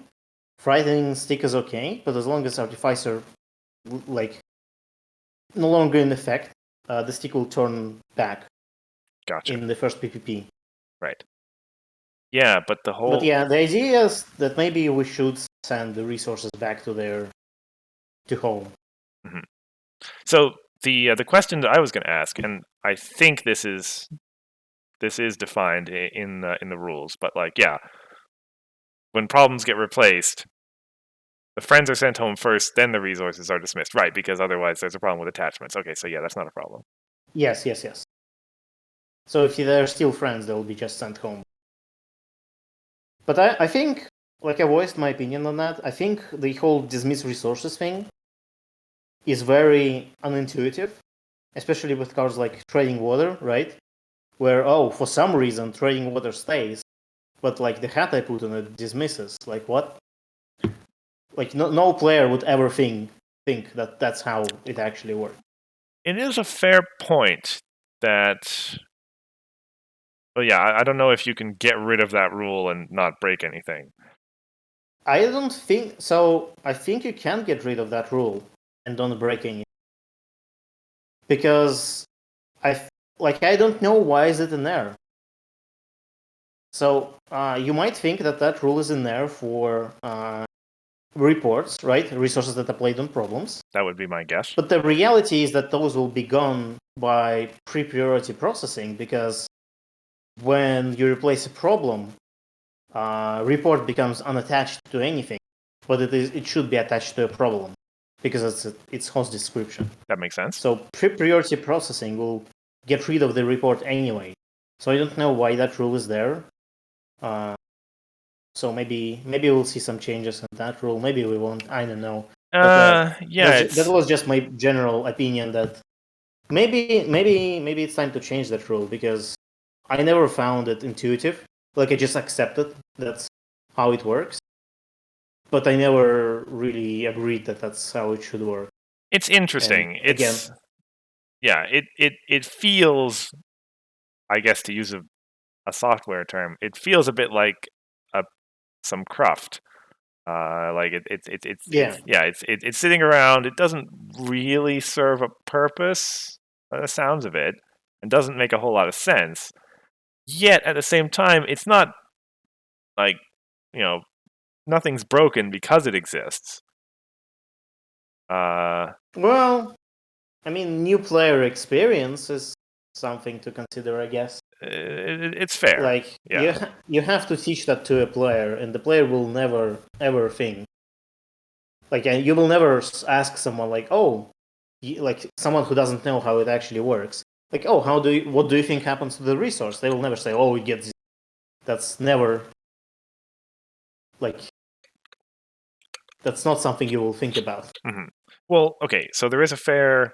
frightening stick is okay. But as long as artificer like no longer in effect, the stick will turn back Gotcha. in the first PPP. Right. Yeah, but the But whole. yeah, the idea is that maybe we should send the resources back to home. Mhm. So the question that I was going to ask, and I think this is defined in the rules, but like yeah, when problems get replaced, the friends are sent home first, then the resources are dismissed, right? Because otherwise there's a problem with attachments. Okay, so yeah, that's not a problem. Yes. So if they're still friends, they'll be just sent home. But I think, like I voiced my opinion on that, I think the whole dismiss resources thing is very unintuitive, especially with cards like Trading Water, right? Where, oh, for some reason, Trading Water stays, but like the hat I put on it dismisses. Like what? Like no player would ever think that that's how it actually works. It is a fair point that. Well, yeah, I don't know if you can get rid of that rule and not break anything. I don't think so. I think you can get rid of that rule and don't break any, because I don't know why is it in there. So you might think that rule is in there for reports, right? Resources that are played on problems. That would be my guess. But the reality is that those will be gone by pre-priority processing, because when you replace a problem, report becomes unattached to anything, but it should be attached to a problem because it's host description. That makes sense. So pre-priority processing will get rid of the report anyway. So I don't know why that rule is there. So maybe we'll see some changes in that rule. Maybe we won't. I don't know. Yeah, That was just my general opinion that maybe it's time to change that rule, because I never found it intuitive. Like I just accepted that's how it works, but I never really agreed that that's how it should work. it's And interesting. again, Yeah, it feels, I guess, to use a software term, it feels a bit like some cruft. Like yeah, it's sitting around. It doesn't really serve a purpose, by the sounds of it, and doesn't make a whole lot of sense. Yet at the same time, it's not like, nothing's broken because it exists. Well, I mean, new player experience is something to consider, I guess. It's fair. Like, Yeah. you have to teach that to a player, and the player will never ever think. Like, you will never ask someone like, "Oh," like someone who doesn't know how it actually works. Like, "Oh, what do you think happens to the resource?" They will never say, "Oh, it gets." That's never like that's not something you will think about. Mm-hmm. Well, okay, so there is a fair.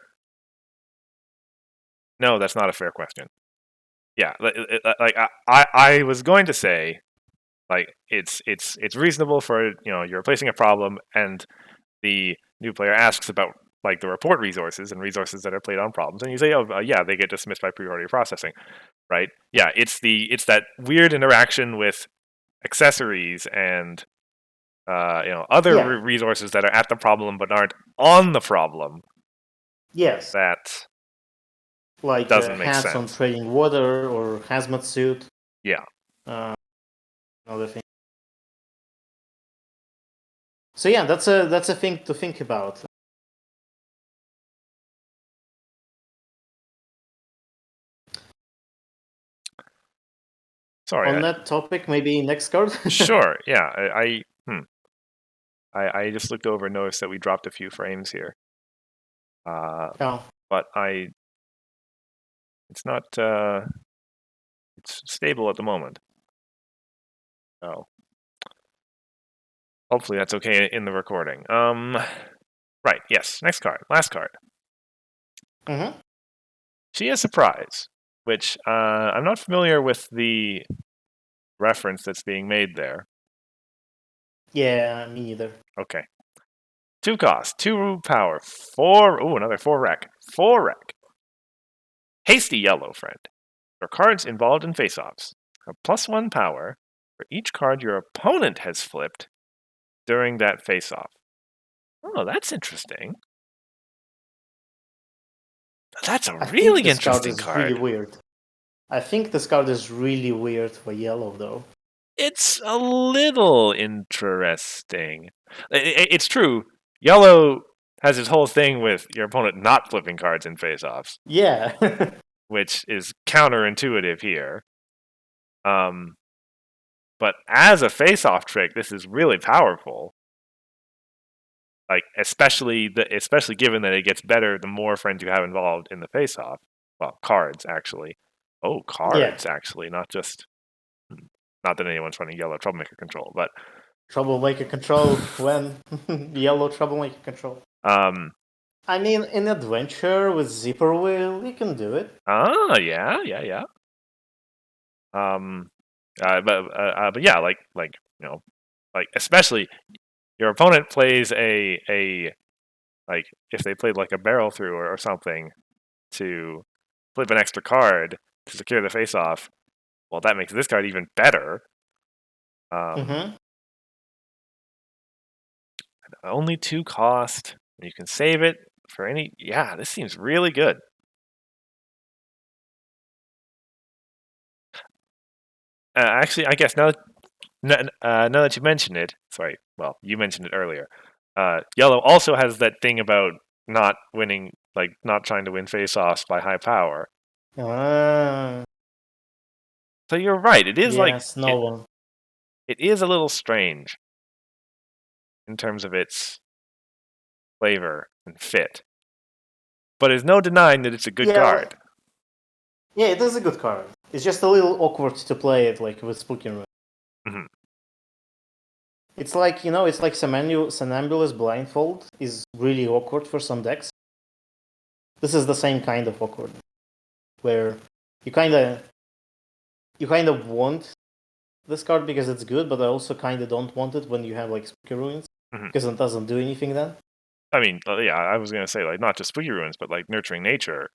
No, that's not a fair question. Yeah, like I was going to say, like it's reasonable for you're replacing a problem, and the new player asks about like the report resources and resources that are played on problems, and you say, oh yeah, they get dismissed by priority processing, right? Yeah, it's that weird interaction with accessories and other Yeah. resources that are at the problem but aren't on the problem Yes. that Like doesn't make hats on sense. trading water or hazmat suit. Yeah. Another thing. So yeah, that's a thing to think about. Sorry. On that topic, maybe next card. Sure. Yeah. I just looked over and noticed that we dropped a few frames here. Oh. But it's not. It's stable at the moment. So hopefully that's okay in the recording. Right. Yes. Next card. Last card. Mm-hmm. She is Surprise, which I'm not familiar with the reference that's being made there. Yeah, me neither. Okay. 2 cost, 2 power, 4. Ooh, another 4 rec. 4 rec. Hasty yellow, friend. Your cards involved in face-offs have +1 power for each card your opponent has flipped during that face-off. Oh, that's interesting. That's a I think really this card interesting is card. really weird. I think this card is really weird for yellow, though. It's a little interesting. It's true. Yellow has this whole thing with your opponent not flipping cards in face-offs, Yeah. which is counterintuitive here. But as a face-off trick, this is really powerful. Like especially given that it gets better the more friends you have involved in the face-off. Well, cards actually. Oh, Yeah. cards actually, not that anyone's running yellow troublemaker control, but Troublemaker control when yellow troublemaker control. I mean, in adventure with zipper wheel, you can do it. Yeah. But yeah, like like especially your opponent plays a like if they played like a barrel through or something to flip an extra card to secure the face off. Well, that makes this card even better. Mm-hmm. Only 2 cost. You can save it for any. Yeah, this seems really good. Actually, I guess now that you mention it, sorry. Well, you mentioned it earlier. Yellow also has that thing about not winning, like not trying to win face-offs by high power. So you're right. It is Yes, no one. it is a little strange in terms of its flavor and fit, but there's no denying that it's a good card. Yeah, it is a good card. It's just a little awkward to play it like with Spooky Room. Mm-hmm. It's like it's like Somnambulous Blindfold is really awkward for some decks. This is the same kind of awkward, where you kind of want this card because it's good, but I also kind of don't want it when you have like Spooky Ruins because it doesn't do anything then. I mean, yeah, I was gonna say like not just Spooky Ruins, but like Nurturing Nature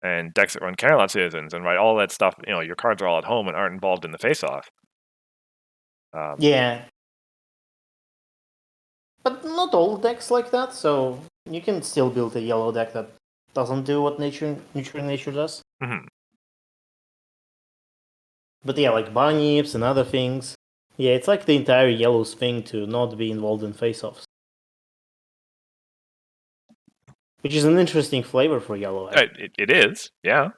and decks that run Carolot Citizens and all that stuff. Your cards are all at home and aren't involved in the face-off. Yeah, but not all decks like that. So you can still build a yellow deck that doesn't do what Nurturing Nature does. Mm-hmm. But yeah, like Bunyips and other things, Yeah, it's like the entire yellow's thing to not be involved in face-offs. Which is an interesting flavor for yellow. It is, yeah.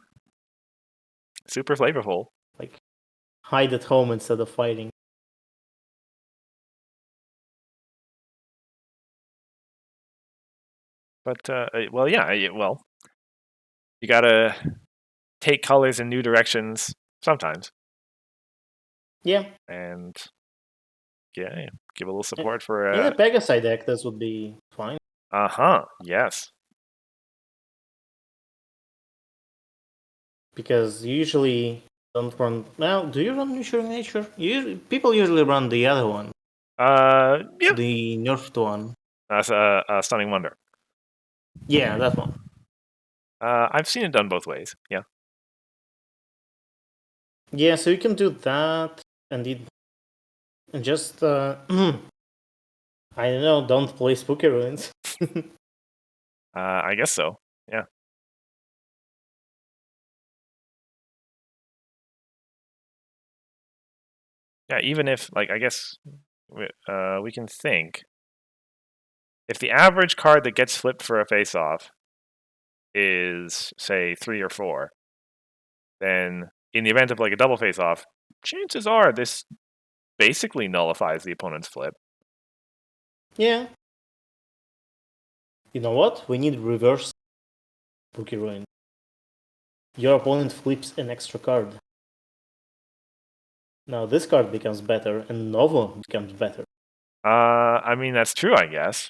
Super flavorful. Like, hide at home instead of fighting. But, well, yeah, well, you gotta take colors in new directions sometimes. Yeah. And, yeah, give a little support for... In a Pegasi deck, this would be fine. Yes. Because you usually don't run... Well, do you run Nurturing Nature? People usually run the other one. Yeah. The nerfed one. That's a Stunning Wonder. Yeah, that one. I've seen it done both ways, yeah. Yeah, so you can do that and just I don't know, don't play Spooky Ruins. I guess so, yeah. Yeah, even if, like, I guess we can think. If the average card that gets flipped for a face-off is, say, 3 or 4, then in the event of, like, a double face-off, chances are this basically nullifies the opponent's flip. Yeah. You know what? We need reverse Spooky Ruin. Your opponent flips an extra card. Now this card becomes better, and Nova becomes better. I mean, that's true, I guess.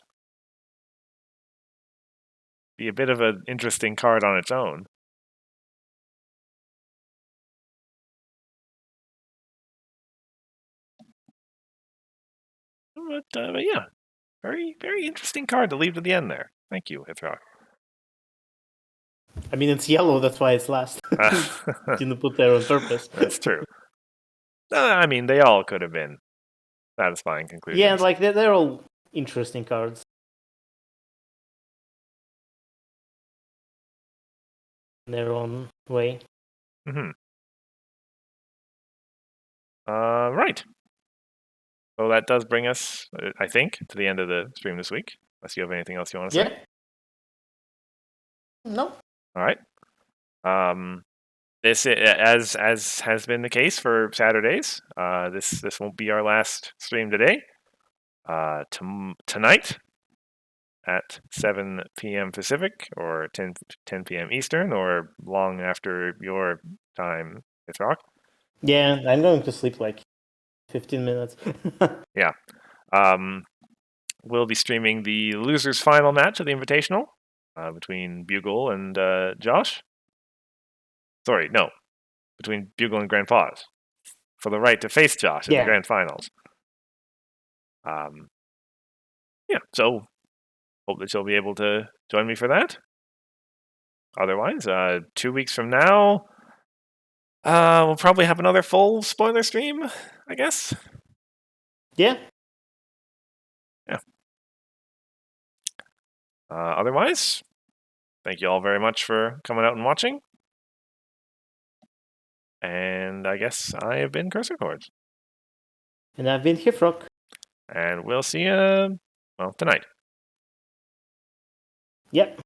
Be a bit of an interesting card on its own. But yeah, very, very interesting card to leave to the end there. Thank you, Hithroc. I mean, it's yellow, that's why it's last. Didn't put there on purpose. That's true. I mean, they all could have been satisfying conclusions. Yeah, like they're all interesting cards. In their own way. Mm-hmm. Right. So that does bring us, I think, to the end of the stream this week. Unless you have anything else you want to say. No. All right. This, as has been the case for Saturdays, this won't be our last stream today. Tonight at 7 p.m. Pacific or 10 p.m. Eastern, or long after your time, Hithroc. Yeah, I'm going to sleep like 15 minutes. Yeah. We'll be streaming the losers' final match of the Invitational between Bugle and Josh. Sorry, no. Between Bugle and Grand Paws for the right to face Josh in the grand finals. Yeah, so hope that you'll be able to join me for that. Otherwise, 2 weeks from now, we'll probably have another full spoiler stream, I guess. Yeah. Yeah. Otherwise, thank you all very much for coming out and watching. And I guess I have been Cursor Chords. And I've been Hithroc. And we'll see you, well, tonight. Yep.